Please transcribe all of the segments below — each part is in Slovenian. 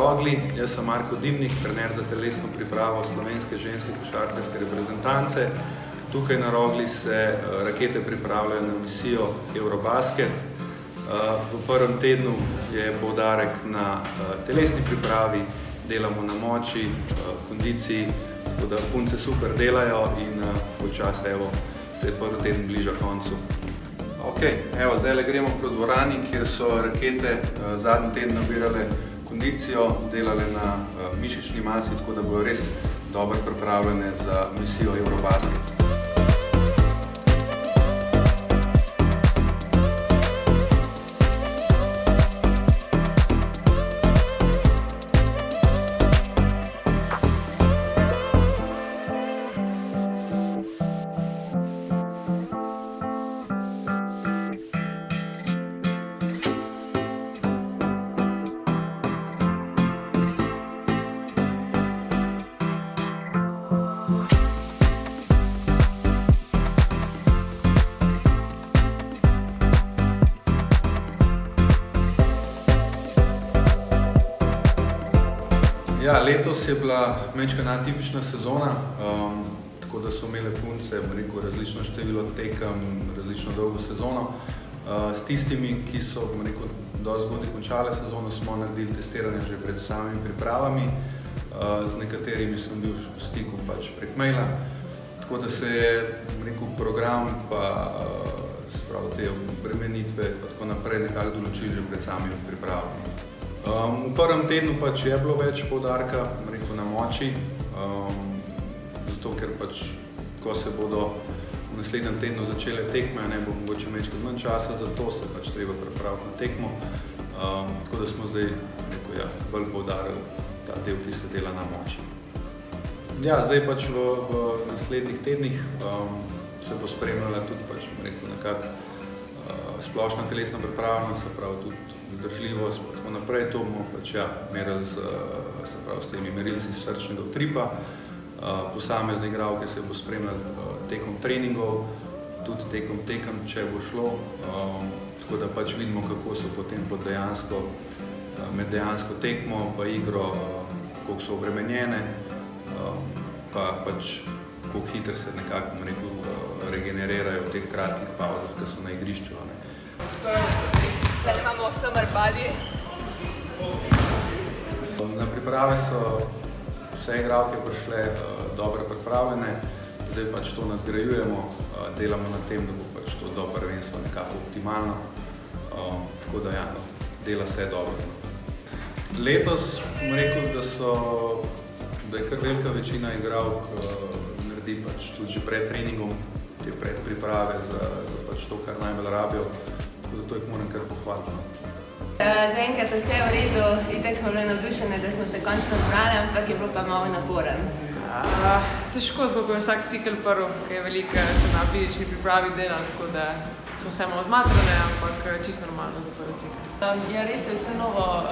Rogli, jaz sem Marko Dimnik, trener za telesno pripravo slovenske ženske košarkarske reprezentance. Tukaj na Rogli se rakete pripravljajo na misijo Eurobasket. V prvem tednu je poudarek na telesni pripravi, delamo na moči, kondiciji, tako da punce super delajo in počasi se prvi teden bliža koncu. Zdaj gremo po dvorani, kjer so rakete zadnji teden nabirale kondicijo, delale na mišični masi, tako da bodo res dobro pripravljene za misijo Eurobasket. Letos je bila majčkeno atipična sezona, tako da so imele punce različno število tekem, različno dolgo sezono. S tistimi, ki so dosti zgodaj končale sezono, smo naredili testiranje že pred samimi pripravami. Z nekaterimi sem bil v stiku prek maila, tako da se je program pa te obremenitve in tako naprej nekako določili že pred samimi pripravami. V prvem tednu je bilo več poudarka na moči, zato ker ko se bodo v naslednjem tednu začele tekme, bo mogoče majčkeno manj časa, zato se treba pripraviti na tekmo, tako da smo zdaj bolj poudarili ta del, ki se dela na moči. Zdaj v naslednjih tednih se bo spremljala tudi nekako splošna telesna pripravljenost, se pravi tudi vzdržljivost in tako naprej. To bomo merili s temi merilci srčnega utripa. Posamezne igralke se bo spremljali tekom treningov, tudi tekom tekem, če bo šlo. Tako da vidimo, kako so potem med dejansko tekmo pa igro, koliko so obremenjene, pa koliko hitro se nekako regenerirajo v teh kratkih pavzah, ki so na igrišču. Zdaj imamo summer body. Na priprave so vse igralke prišle dobro pripravljene, zdaj to nadgrajujemo, delamo na tem, da bo to do prvenstva nekako optimalno, tako da dela se dobro. Letos bom rekel, da je kar velika večina igralk naredi tudi že pred treningom, te predpriprave za to, kar najbolj rabijo. Tako da to jih moram kar pohvaliti. Zaenkrat vse je v redu, itak smo bile navdušene, da smo se končno zbrali, ampak je bilo pa malo naporen. Težko, kako je vsak cikel prvi, ker je veliko se na fizični pripravi dela, tako da smo vse malo zmatrane, ampak čisto normalno za prvi cikel. Res je vse novo,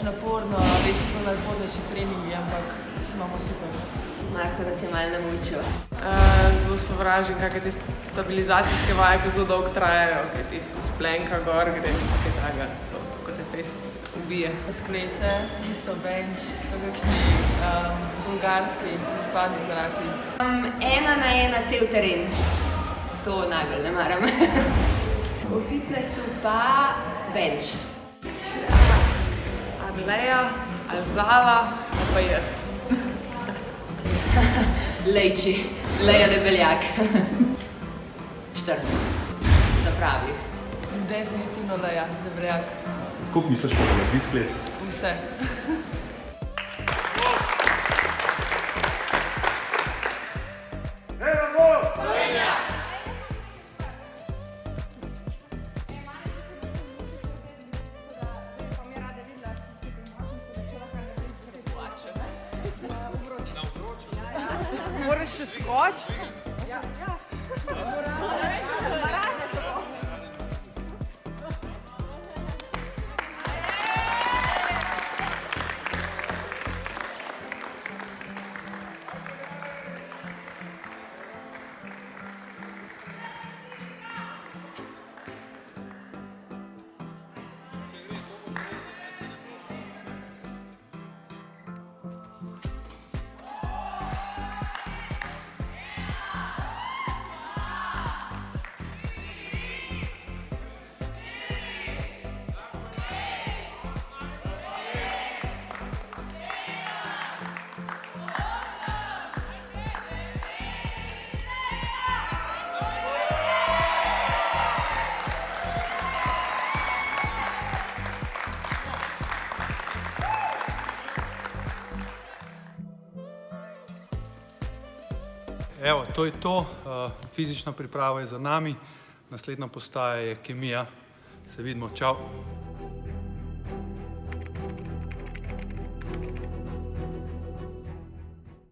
naporno, res so to nadpodnejši treningi, ampak se imamo super. Marko nas je malo namučil. Zelo sovražim, kakšne te stabilizacijske vaje, ki zelo dolgo trajajo, kaj ti skozi plenka gor gre, kaj takega, to te fest ubije. Sklece, isto bench, kakšni bulgarski izpadni koraki. 1 na 1 cel teren, to najbolj ne maram. V fitnessu pa bench. Arleja, Alzala, pa jaz. Lejči, Leja Debeljak. 40, da pravih. Definitivno Leja Debeljak. Koliko misliš, pa da naredi sklec? Vse. Moraš še skočiti? Ja. Evo, to je to. Fizična priprava je za nami. Naslednja postaja je kemija. Se vidimo, čau.